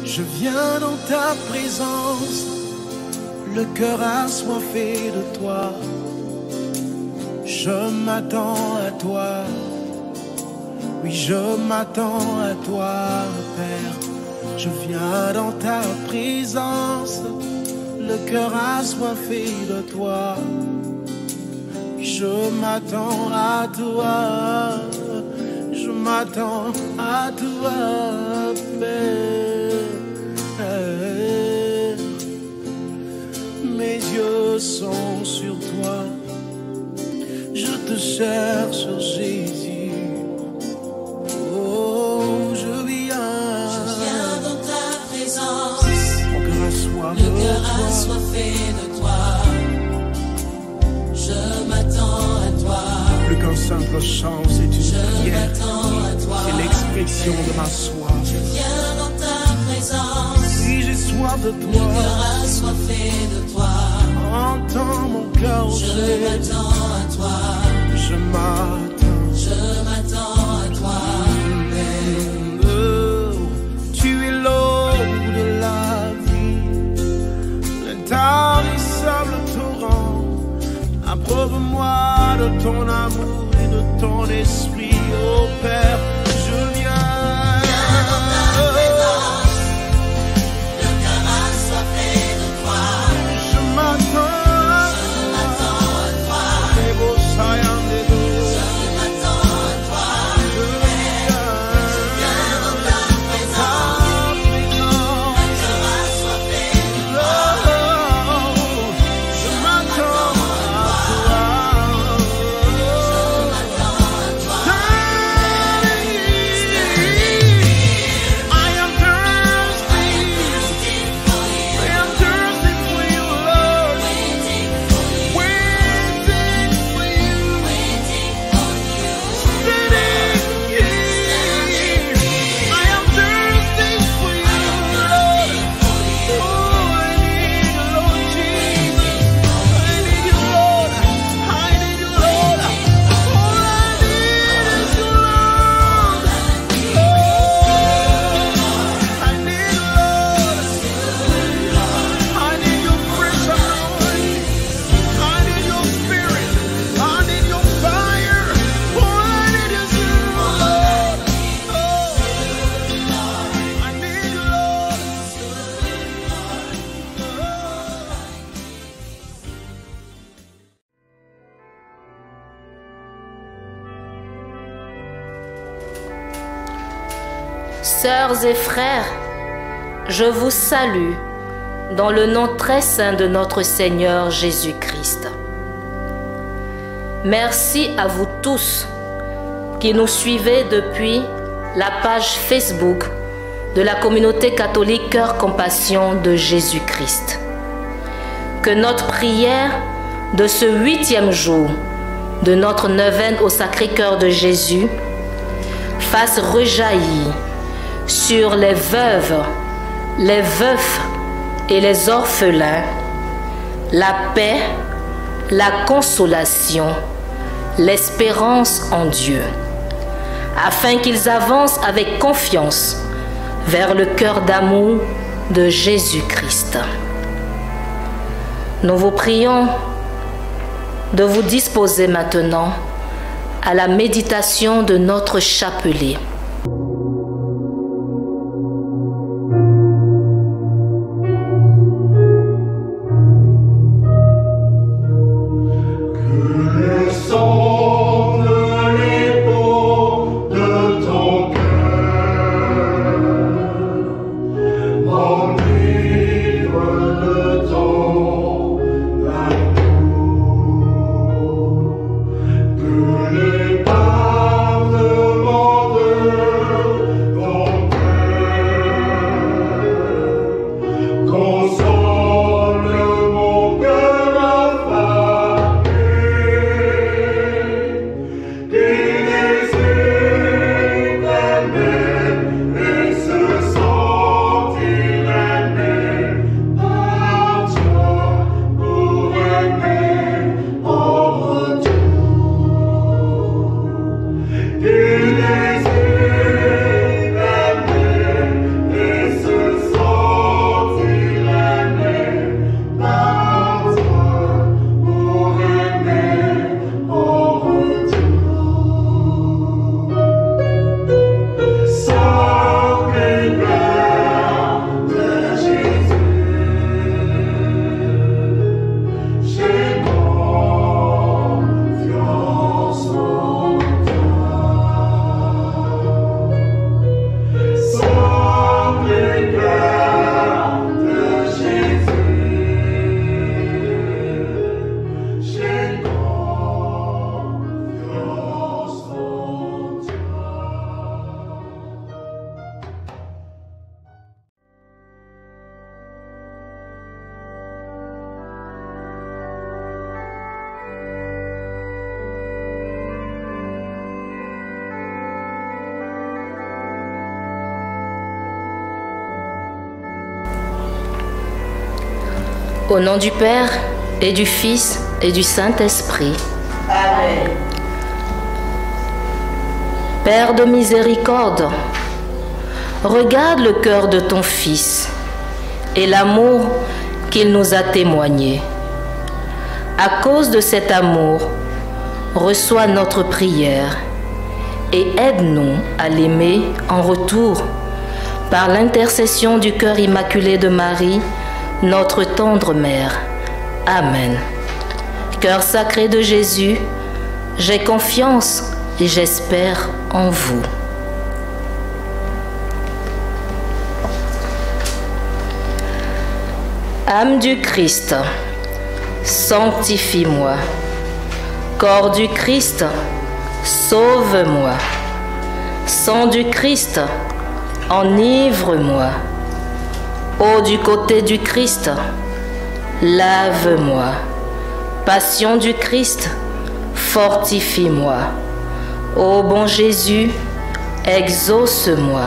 Je viens dans ta présence, le cœur assoiffé de toi. Je m'attends à toi, oui je m'attends à toi, Père. Je viens dans ta présence, le cœur assoiffé de toi. Je m'attends à toi, je m'attends à toi, Père. Mes yeux sont sur toi, je te cherche, Jésus. Oh, je viens dans ta présence, le cœur assoiffé de toi. Je m'attends à toi. Plus qu'un simple chant, c'est une prière. C'est l'expression de ma soif. Je viens dans ta présence. Si j'ai soif de toi, le cœur assoiffé de toi. Entends mon cœur. Je m'attends à toi. Je m'attends. Je m'attends à toi. Tu es l'eau de la vie, l'intarissable torrent. Abreuve-moi de ton amour et de ton esprit, ô Père. Je viens. Le cœur assoiffé de toi. Je m'attends à toi. Les beaux saillants des dos. Je m'attends à toi. Je viens dans ta présence. Le cœur assoiffé de toi. Je m'attends à toi. I am thirsty. I am thirsty for you, Lord. Waiting for you. Sitting here. I am thirsty for you, Lord. Oh, I need you, Lord Jesus. I need you, Lord. I need you, Lord. All I need is you, Lord. I need you, Lord. I need your fresh anointing. I need your spirit. I need your fire. All I need is you, Lord. Oh, I need you, Lord. Sœurs et frères, je vous salue dans le nom très saint de notre Seigneur Jésus-Christ. Merci à vous tous qui nous suivez depuis la page Facebook de la communauté catholique Cœur Compassion de Jésus-Christ. Que notre prière de ce 8e jour de notre neuvaine au Sacré-Cœur de Jésus fasse rejaillir sur les veuves, les veufs et les orphelins la paix, la consolation, l'espérance en Dieu, afin qu'ils avancent avec confiance vers le cœur d'amour de Jésus-Christ. Nous vous prions de vous disposer maintenant à la méditation de notre chapelet. Les Parlements de Au nom du Père et du Fils et du Saint-Esprit. Amen. Père de miséricorde, regarde le cœur de ton Fils et l'amour qu'il nous a témoigné. À cause de cet amour, reçois notre prière et aide-nous à l'aimer en retour par l'intercession du cœur immaculé de Marie, notre tendre mère. Amen. Cœur sacré de Jésus, j'ai confiance et j'espère en vous. Âme du Christ, sanctifie-moi. Corps du Christ, sauve-moi. Sang du Christ, enivre-moi. Eau du côté du Christ, lave-moi. Passion du Christ, fortifie-moi. Ô bon Jésus, exauce-moi.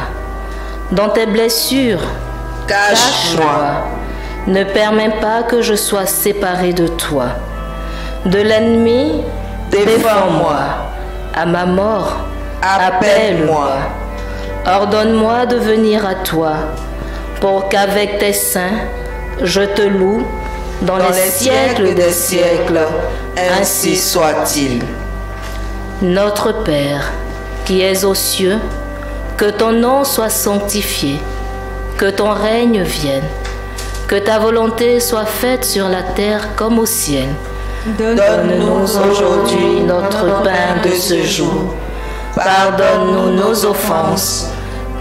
Dans tes blessures, cache-moi. Ne permets pas que je sois séparé de toi. De l'ennemi, défends-moi. À ma mort, appelle-moi. Ordonne-moi de venir à toi, pour qu'avec tes saints, je te loue dans les siècles des siècles. Ainsi soit-il. Notre Père, qui es aux cieux, que ton nom soit sanctifié, que ton règne vienne, que ta volonté soit faite sur la terre comme au ciel. Donne-nous aujourd'hui notre pain de ce jour. Pardonne-nous nos offenses,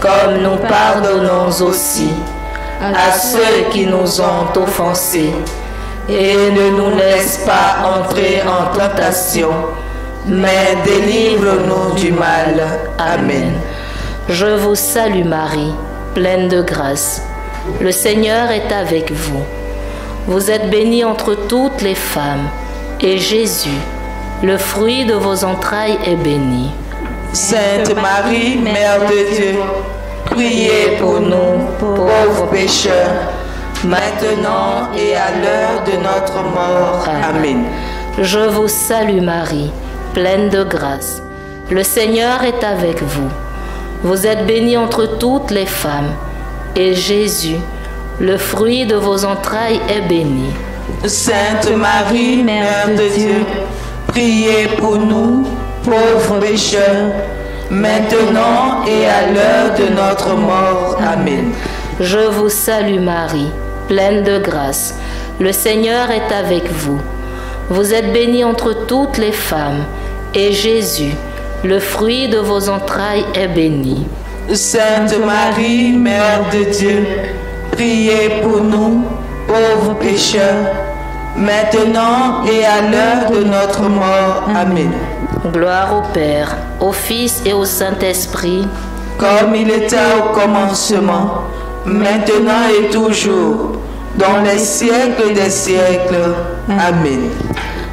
comme nous pardonnons aussi à ceux qui nous ont offensés. Et ne nous laisse pas entrer en tentation, mais délivre-nous du mal. Amen. Je vous salue Marie, pleine de grâce. Le Seigneur est avec vous. Vous êtes bénie entre toutes les femmes, et Jésus, le fruit de vos entrailles, est béni. Sainte Marie, Mère de Dieu, priez pour nous, pauvres pécheurs, maintenant et à l'heure de notre mort. Amen. Je vous salue Marie, pleine de grâce. Le Seigneur est avec vous. Vous êtes bénie entre toutes les femmes, et Jésus, le fruit de vos entrailles, est béni. Sainte Marie, Mère de Dieu, priez pour nous, pauvres pécheurs, maintenant et à l'heure de notre mort. Amen. Je vous salue Marie, pleine de grâce. Le Seigneur est avec vous. Vous êtes bénie entre toutes les femmes, et Jésus, le fruit de vos entrailles, est béni. Sainte Marie, Mère de Dieu, priez pour nous, pauvres pécheurs, maintenant et à l'heure de notre mort. Amen. Gloire au Père, au Fils et au Saint-Esprit, comme il était au commencement, maintenant et toujours, dans les siècles des siècles. Amen.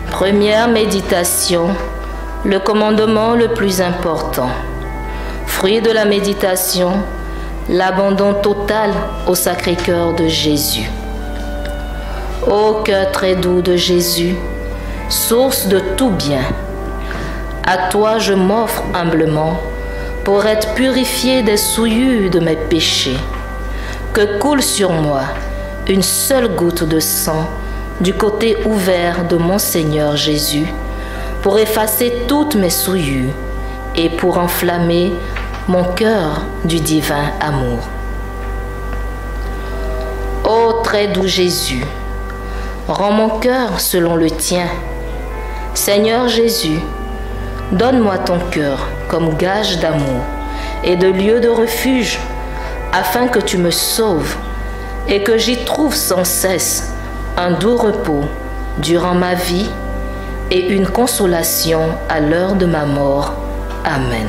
Première méditation, le commandement le plus important. Fruit de la méditation, l'abandon total au Sacré-Cœur de Jésus. Ô cœur très doux de Jésus, source de tout bien, à toi je m'offre humblement pour être purifié des souillures de mes péchés. Que coule sur moi une seule goutte de sang du côté ouvert de mon Seigneur Jésus, pour effacer toutes mes souillures et pour enflammer mon cœur du divin amour. Ô très doux Jésus, rends mon cœur selon le tien. Seigneur Jésus, donne-moi ton cœur comme gage d'amour et de lieu de refuge, afin que tu me sauves et que j'y trouve sans cesse un doux repos durant ma vie et une consolation à l'heure de ma mort. Amen.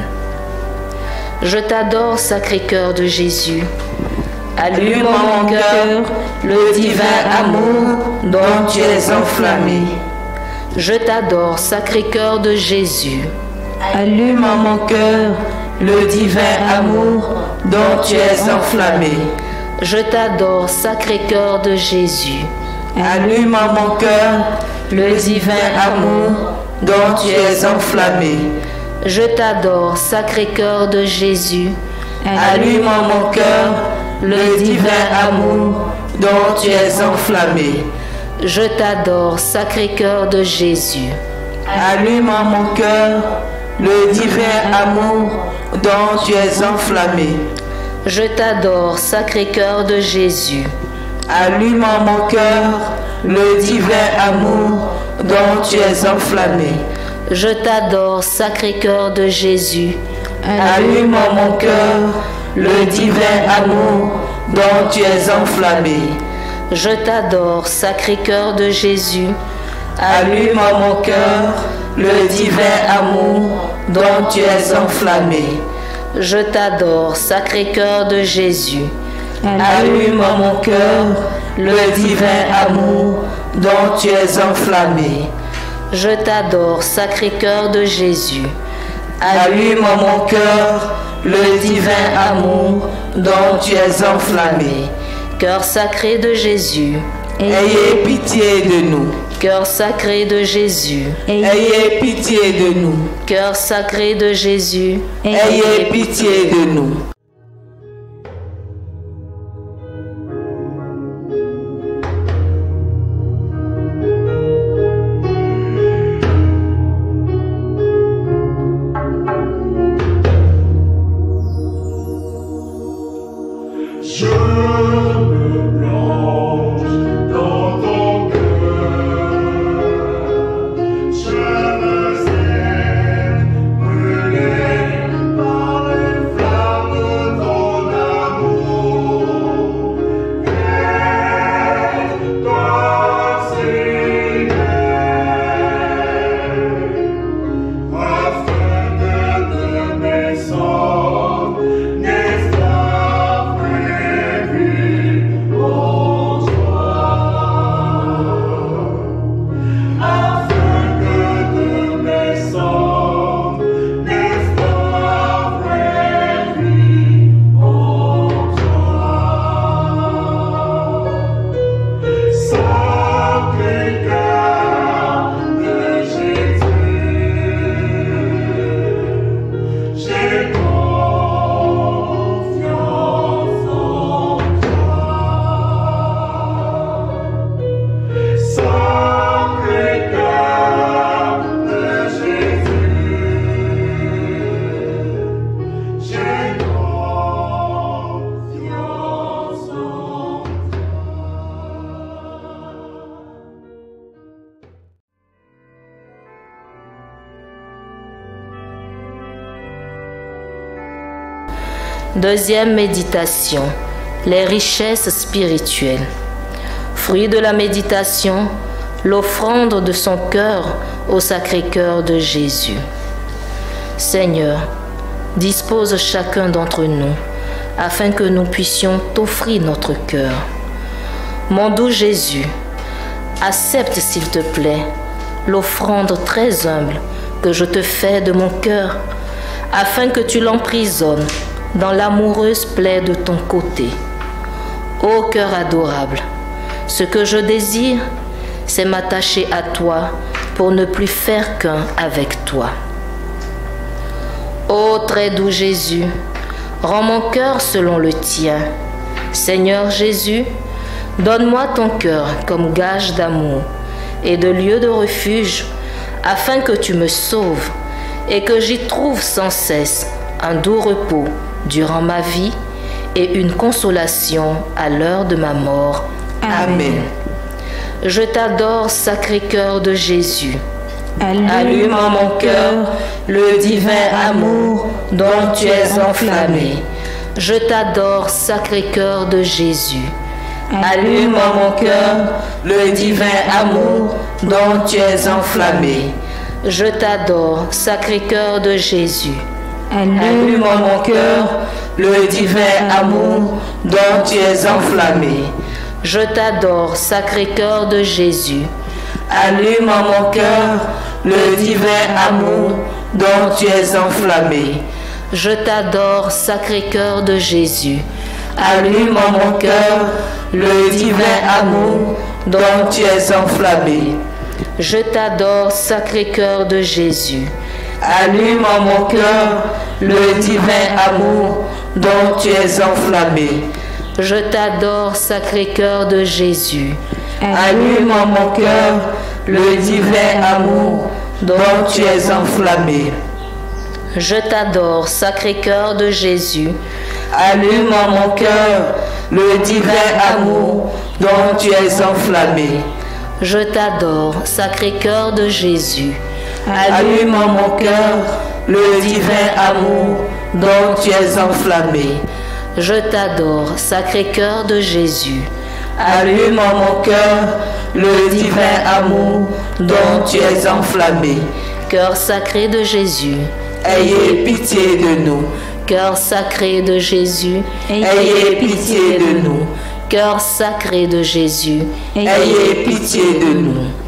Je t'adore, Sacré-Cœur de Jésus. Allume en mon cœur le divin amour dont tu es enflammé. Je t'adore, Sacré-Cœur de Jésus. Allume en mon cœur le divin amour dont tu es enflammé. Je t'adore, Sacré-Cœur de Jésus. Allume en mon cœur le divin amour dont tu es enflammé. Je t'adore, Sacré-Cœur de Jésus. Allume en mon cœur le divin amour dont tu es enflammé. Je t'adore, Sacré-Cœur de Jésus. Allume en mon cœur le divin amour dont tu es enflammé. Je t'adore, Sacré-Cœur de Jésus. Allume en mon cœur le divin amour dont tu es enflammé. Je t'adore, Sacré-Cœur de Jésus. Allume en mon cœur le divin amour dont tu es enflammé. Je t'adore, Sacré-Cœur de Jésus. Allume en mon cœur le divin amour dont tu es enflammé. Je t'adore, Sacré-Cœur de Jésus. Allume en mon cœur le divin amour dont tu es enflammé. Je t'adore, Sacré-Cœur de Jésus. Allume en mon cœur le divin amour dont tu es enflammé. Cœur sacré de Jésus, Ayez pitié de nous. Cœur sacré de Jésus, Ayez pitié de nous. Cœur sacré de Jésus, Ayez pitié de nous. Je me plonge dans ton cœur, je me sers brûlé par les flammes de ton amour. Et ton Seigneur, afin que de mes sangs n'est pas prévu pour toi, afin que de mes sangs n'est pas prévu pour toi. Sacré-Cœur de Jésus, j'ai confiance en toi. Sacré-Cœur de Jésus, j'ai confiance en toi. Deuxième méditation, les richesses spirituelles. Fruit de la méditation, l'offrande de son cœur au Sacré-Cœur de Jésus. Seigneur, dispose chacun d'entre nous afin que nous puissions t'offrir notre cœur. Mon doux Jésus, accepte s'il te plaît l'offrande très humble que je te fais de mon cœur afin que tu l'emprisonnes dans l'amoureuse plaie de ton côté. Ô cœur adorable, ce que je désire, c'est m'attacher à toi pour ne plus faire qu'un avec toi. Ô très doux Jésus, rends mon cœur selon le tien. Seigneur Jésus, donne-moi ton cœur comme gage d'amour et de lieu de refuge, afin que tu me sauves et que j'y trouve sans cesse un doux repos durant ma vie et une consolation à l'heure de ma mort. Amen. Je t'adore, Sacré-Cœur de Jésus. Allume en mon cœur le divin amour dont tu es enflammé. Je t'adore, Sacré-Cœur de Jésus. Allume en mon cœur le divin amour dont tu es enflammé. Je t'adore, Sacré-Cœur de Jésus. Allume en mon cœur le divin amour dont tu es enflammé. Je t'adore, Sacré-Cœur de Jésus. Allume en mon cœur le divin amour dont tu es enflammé. Je t'adore, Sacré-Cœur de Jésus. Allume en mon cœur le divin amour dont tu es enflammé. Je t'adore, Sacré-Cœur de Jésus. Allume en mon cœur le divin amour dont tu es enflammé. Je t'adore, Sacré-Cœur de Jésus. Allume en mon cœur le divin amour dont tu es enflammé. Je t'adore, Sacré-Cœur de Jésus. Allume en mon cœur le divin amour dont tu es enflammé. Je t'adore, Sacré-Cœur de Jésus. Allume en mon cœur le divin amour dont tu es enflammé. Je t'adore, Sacré-Cœur de Jésus. Allume en mon cœur le divin amour dont tu es enflammé. Cœur sacré de Jésus, Ayez pitié de nous. Cœur sacré de Jésus, Ayez pitié de nous. Cœur sacré de Jésus, Ayez pitié de nous.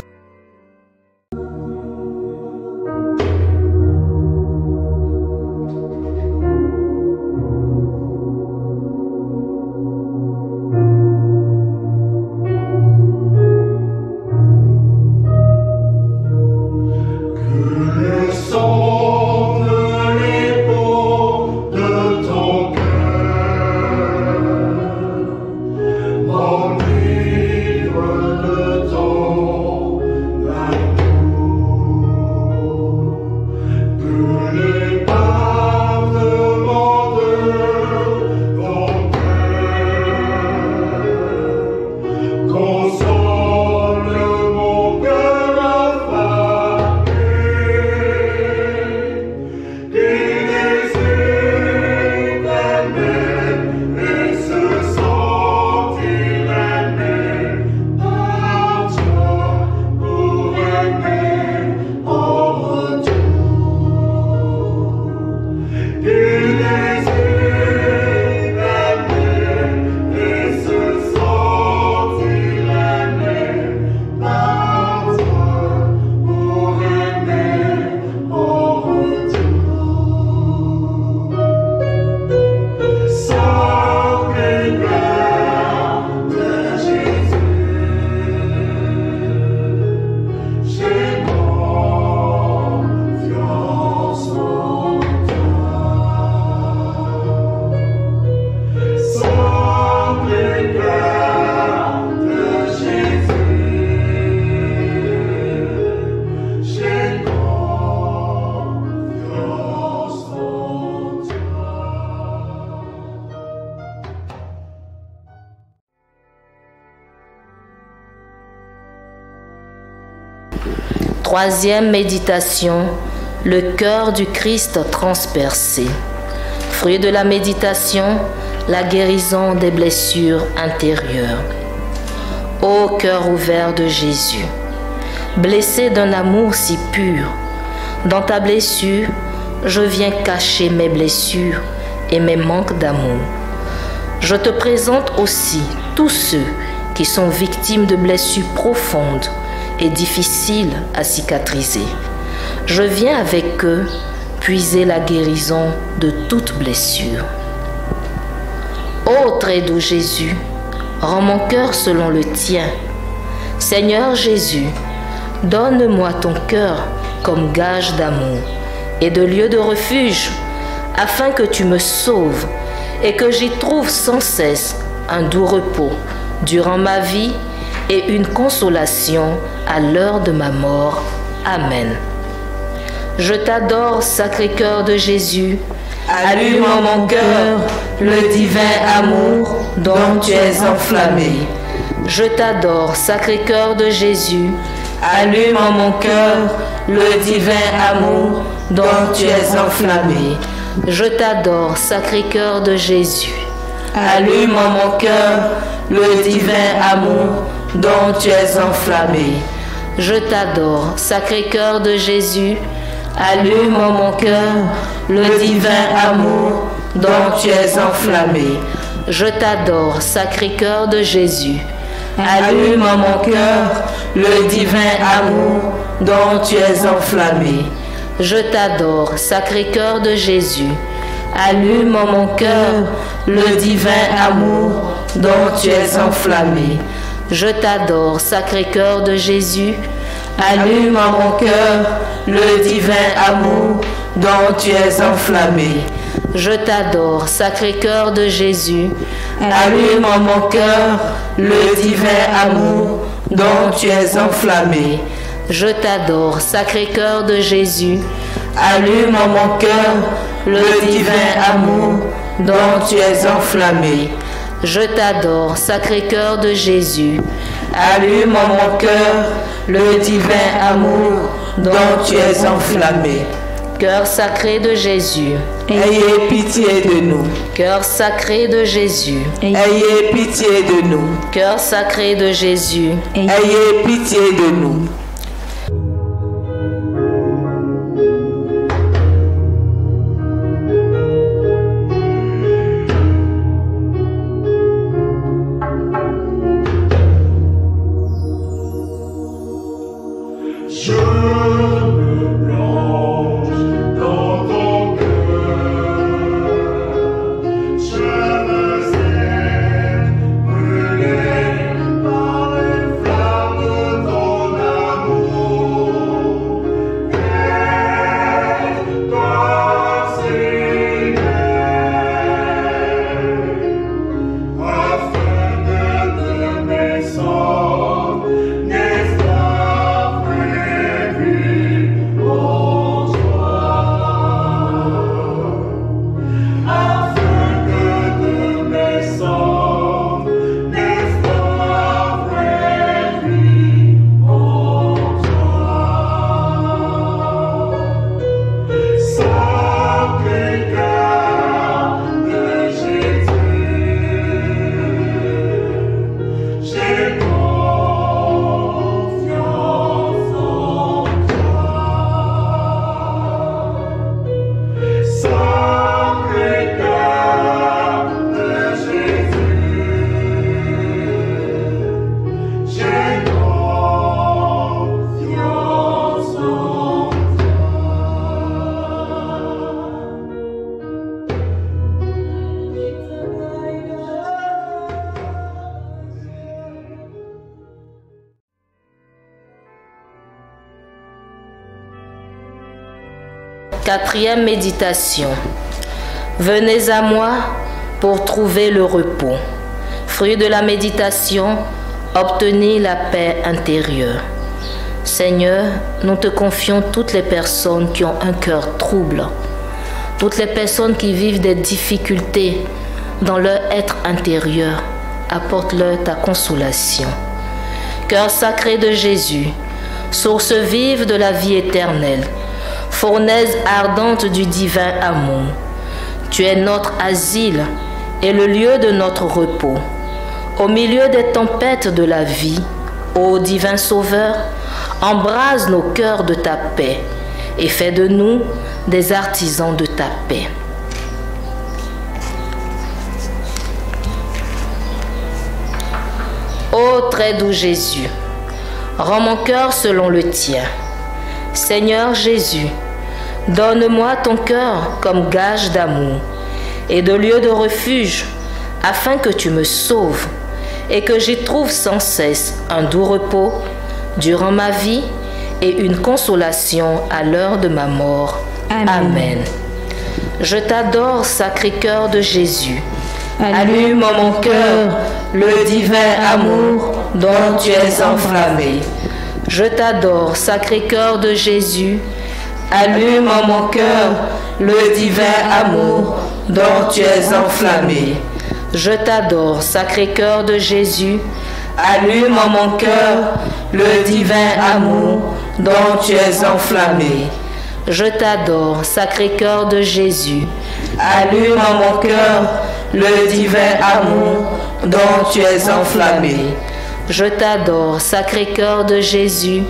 Troisième méditation, le cœur du Christ transpercé. Fruit de la méditation, la guérison des blessures intérieures. Ô cœur ouvert de Jésus, blessé d'un amour si pur, dans ta blessure, je viens cacher mes blessures et mes manques d'amour. Je te présente aussi tous ceux qui sont victimes de blessures profondes et difficiles à cicatriser. Je viens avec eux puiser la guérison de toute blessure. Ô très doux Jésus, rends mon cœur selon le tien. Seigneur Jésus, donne-moi ton cœur comme gage d'amour et de lieu de refuge, afin que tu me sauves et que j'y trouve sans cesse un doux repos durant ma vie et une consolation à l'heure de ma mort. Amen. Je t'adore, Sacré-Cœur de Jésus. Allume en mon cœur le divin amour dont tu es enflammé. Je t'adore, Sacré-Cœur de Jésus. Allume en mon cœur le divin amour dont tu es enflammé. Je t'adore, Sacré-Cœur de Jésus. Allume en mon cœur le divin amour dont tu es enflammé. Je t'adore, Sacré-Cœur de Jésus. Allume en mon cœur le divin amour dont tu es enflammé. Je t'adore, Sacré-Cœur de Jésus. Allume en mon cœur le divin amour dont tu es enflammé. Je t'adore, Sacré-Cœur de Jésus. Allume en mon cœur le divin amour dont tu es enflammé. Je t'adore, Sacré-Cœur de Jésus. Allume en mon cœur le divin amour dont tu es enflammé. Je t'adore, Sacré-Cœur de Jésus. Allume en mon cœur le divin amour dont tu es enflammé. Je t'adore, Sacré-Cœur de Jésus. Allume en mon cœur le divin amour dont tu es enflammé. Je t'adore, Sacré-Cœur de Jésus. Allume en mon cœur le divin amour dont tu es enflammé. Cœur sacré de Jésus. Ayez pitié de nous. Cœur sacré de Jésus. Ayez pitié de nous. Cœur sacré de Jésus. Ayez pitié de nous. Quatrième méditation. Venez à moi pour trouver le repos. Fruit de la méditation, obtenir la paix intérieure. Seigneur, nous te confions toutes les personnes qui ont un cœur trouble, toutes les personnes qui vivent des difficultés dans leur être intérieur. Apporte-leur ta consolation. Cœur sacré de Jésus, source vive de la vie éternelle, fournaise ardente du divin amour. Tu es notre asile et le lieu de notre repos. Au milieu des tempêtes de la vie, ô divin Sauveur, embrase nos cœurs de ta paix et fais de nous des artisans de ta paix. Ô très doux Jésus, rends mon cœur selon le tien. Seigneur Jésus, donne-moi ton cœur comme gage d'amour et de lieu de refuge, afin que tu me sauves et que j'y trouve sans cesse un doux repos durant ma vie et une consolation à l'heure de ma mort. Amen. Je t'adore, Sacré-Cœur de Jésus. Allume en mon cœur le divin amour dont tu es enflammé. Je t'adore, Sacré-Cœur de Jésus. Allume en mon cœur le divin amour dont tu es enflammé. Je t'adore, Sacré-Cœur de Jésus. Allume en mon cœur le divin amour dont tu es enflammé. Je t'adore, Sacré-Cœur de Jésus. Allume en mon cœur le divin amour dont tu es enflammé. Je t'adore, Sacré-Cœur de Jésus.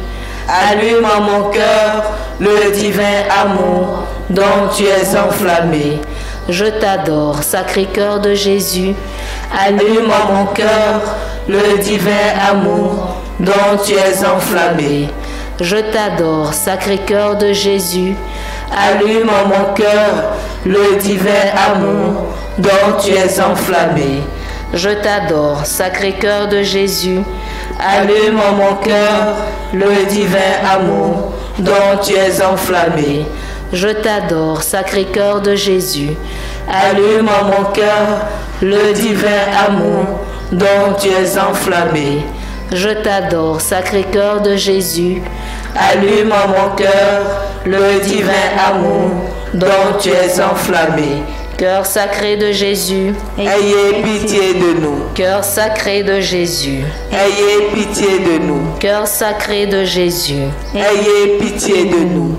Allume en mon cœur le divin amour dont tu es enflammé. Je t'adore, Sacré-Cœur de Jésus. Allume en mon cœur le divin amour dont tu es enflammé. Je t'adore, Sacré-Cœur de Jésus. Allume en mon cœur le divin amour dont tu es enflammé. Je t'adore, Sacré-Cœur de Jésus. Allume en mon cœur le divin amour dont tu es enflammé. Je t'adore, Sacré-Cœur de Jésus. Allume en mon cœur le divin amour dont tu es enflammé. Je t'adore, Sacré-Cœur de Jésus. Allume en mon cœur le divin amour dont tu es enflammé. Cœur sacré de Jésus, Ayez pitié de nous. cœur sacré de Jésus, Ayez pitié de nous. cœur sacré de Jésus. Ayez pitié de nous.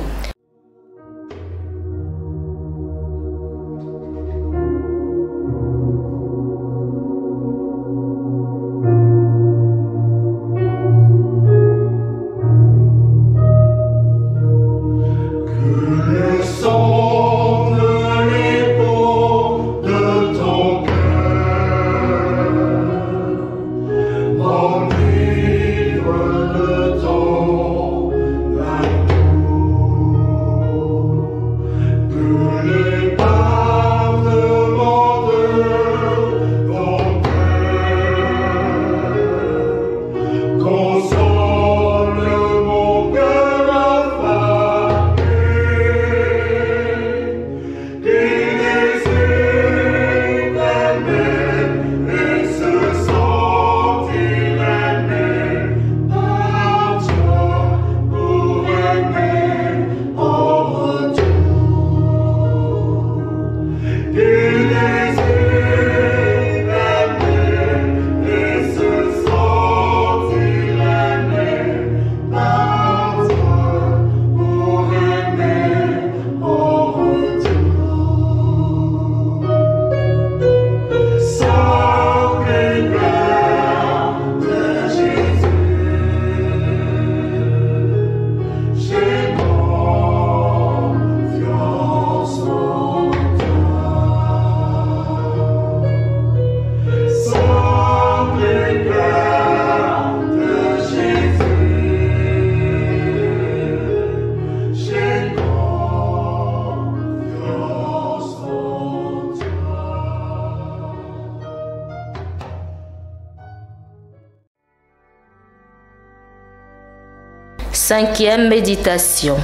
Cinquième méditation.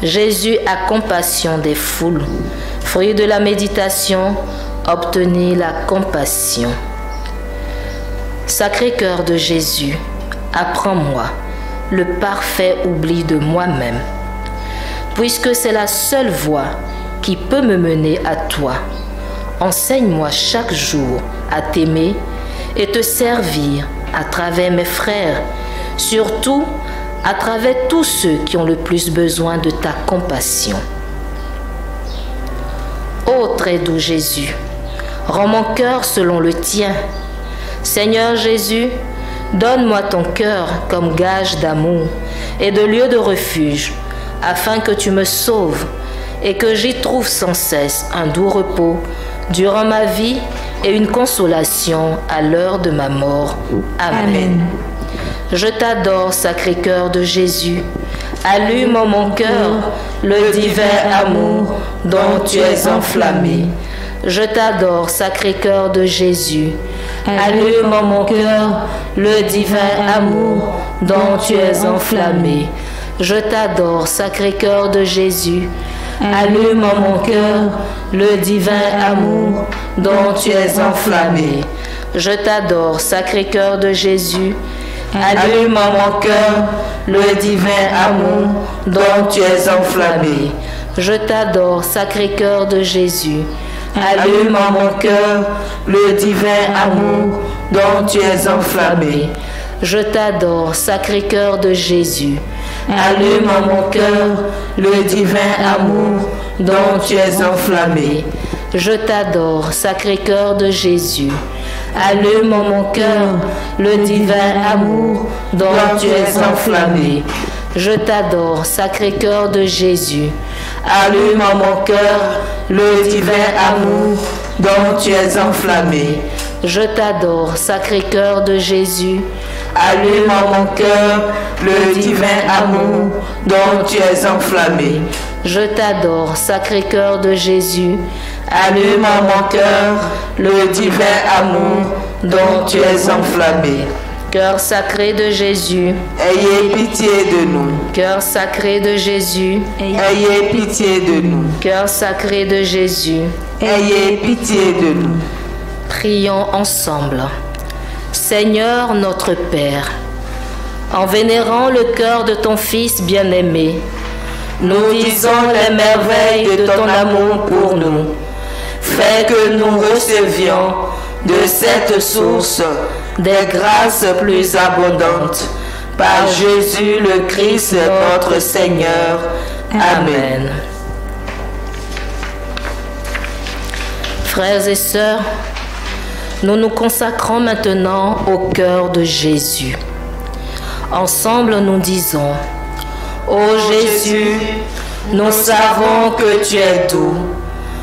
Jésus a compassion des foules. Fruit de la méditation, obtenez la compassion. Sacré-Cœur de Jésus, apprends-moi le parfait oubli de moi-même, puisque c'est la seule voie qui peut me mener à toi. Enseigne-moi chaque jour à t'aimer et te servir à travers mes frères, surtout à travers tous ceux qui ont le plus besoin de ta compassion. Ô très doux Jésus, rends mon cœur selon le tien. Seigneur Jésus, donne-moi ton cœur comme gage d'amour et de lieu de refuge, afin que tu me sauves et que j'y trouve sans cesse un doux repos durant ma vie et une consolation à l'heure de ma mort. Amen. Je t'adore, Sacré-Cœur de Jésus. Allume en mon cœur le divin amour dont tu es enflammé. Je t'adore, Sacré-Cœur de Jésus. Allume en mon cœur le divin amour dont tu es enflammé. Je t'adore, Sacré-Cœur de Jésus. Allume en mon cœur le divin amour dont tu es enflammé. Je t'adore, Sacré-Cœur de Jésus. Allume en mon cœur le divin amour dont tu es enflammé. Je t'adore, Sacré-Cœur de Jésus. Allume en mon cœur le divin amour dont tu es enflammé. Je t'adore, Sacré-Cœur de Jésus. Allume en mon cœur le divin amour dont tu es enflammé. Je t'adore, Sacré-Cœur de Jésus. Allume en mon cœur le divin amour dont tu es enflammé. Je t'adore, Sacré-Cœur de Jésus. Allume en mon cœur le divin amour dont tu es enflammé. Je t'adore, Sacré-Cœur de Jésus. Allume en mon cœur le divin amour dont tu es enflammé. Je t'adore, Sacré-Cœur de Jésus. Allume en mon cœur le divin amour dont tu es enflammé. Cœur sacré de Jésus, ayez pitié de nous. cœur sacré de Jésus, Ayez pitié de nous. cœur sacré de Jésus. Ayez pitié de nous. Prions ensemble. Seigneur notre Père, en vénérant le cœur de ton Fils bien-aimé, nous disons les merveilles de ton amour pour nous. Fais que nous recevions de cette source des grâces plus abondantes. Par Jésus le Christ notre Seigneur. Amen. Frères et sœurs, nous nous consacrons maintenant au cœur de Jésus. Ensemble, nous disons: Ô Jésus, nous savons que tu es doux,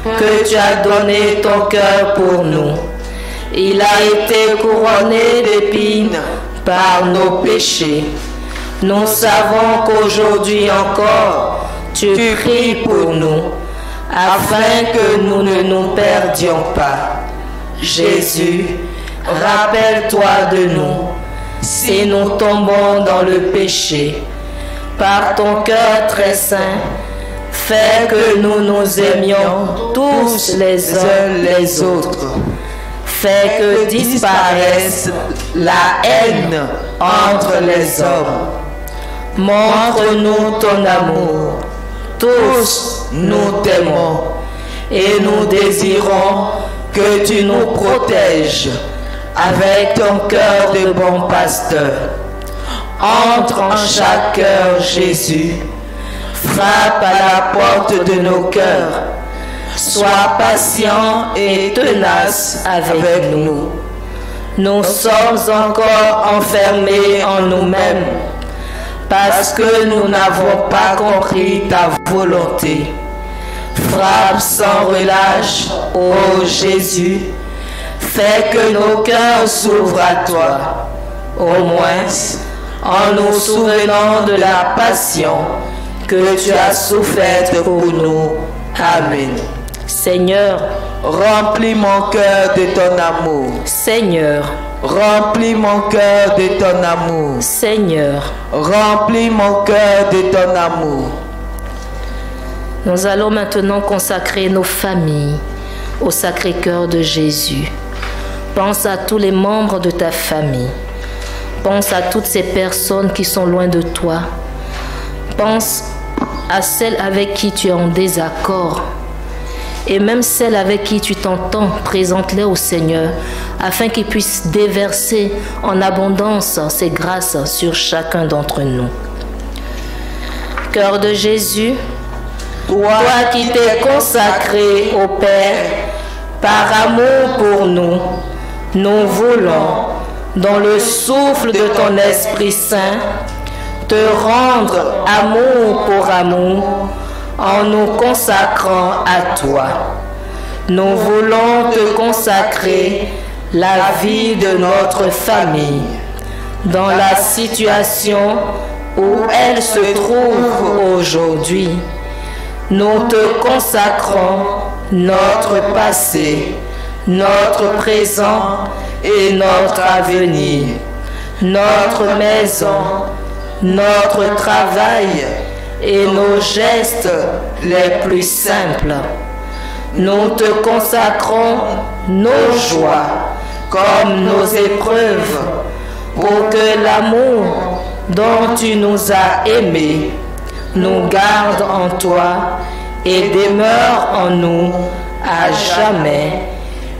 que tu as donné ton cœur pour nous. Il a été couronné d'épines par nos péchés. Nous savons qu'aujourd'hui encore, tu pries pour nous, afin que nous ne nous perdions pas. Jésus, rappelle-toi de nous, si nous tombons dans le péché. Par ton cœur très saint, fais que nous nous aimions tous les uns les autres. Fais que disparaisse la haine entre les hommes. Montre-nous ton amour. Tous nous t'aimons et nous désirons que tu nous protèges avec ton cœur de bon pasteur. Entre en chaque cœur, Jésus. Frappe à la porte de nos cœurs. Sois patient et tenace avec nous. Nous sommes encore enfermés en nous-mêmes parce que nous n'avons pas compris ta volonté. Frappe sans relâche, ô Jésus. Fais que nos cœurs s'ouvrent à toi, au moins en nous souvenant de la passion que tu as soufferte pour nous. Amen. Seigneur, Remplis mon cœur de ton amour. Seigneur, Remplis mon cœur de ton amour. Seigneur. Remplis mon cœur de ton amour. Nous allons maintenant consacrer nos familles au Sacré-Cœur de Jésus. Pense à tous les membres de ta famille. Pense à toutes ces personnes qui sont loin de toi. Pense à celles avec qui tu es en désaccord. Et même celles avec qui tu t'entends, présente-les au Seigneur, afin qu'il puisse déverser en abondance ses grâces sur chacun d'entre nous. Cœur de Jésus, toi qui t'es consacré au Père, par amour pour nous, nous voulons, dans le souffle de ton Esprit Saint, te rendre amour pour amour, en nous consacrant à toi. Nous voulons te consacrer la vie de notre famille, dans la situation où elle se trouve aujourd'hui. Nous te consacrons notre passé, notre présent et notre avenir, notre maison, notre travail et nos gestes les plus simples. Nous te consacrons nos joies comme nos épreuves, pour que l'amour dont tu nous as aimés nous garde en toi et demeure en nous à jamais,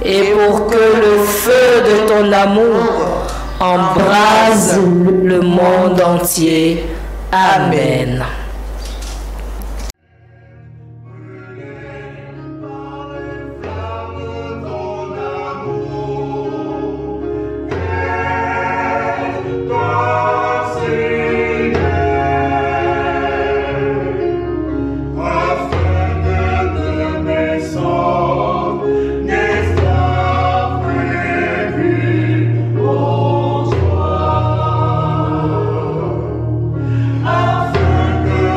et pour que le feu de ton amour embrase le monde entier. Amen. Afin que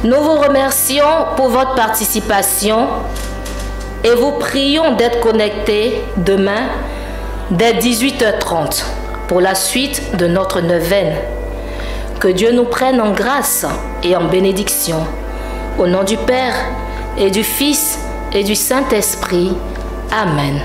Nous vous remercions pour votre participation et vous prions d'être connectés demain dès 18h30 pour la suite de notre neuvaine. Que Dieu nous prenne en grâce et en bénédiction. Au nom du Père et du Fils et du Saint-Esprit. Amen.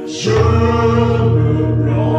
Je me blanc.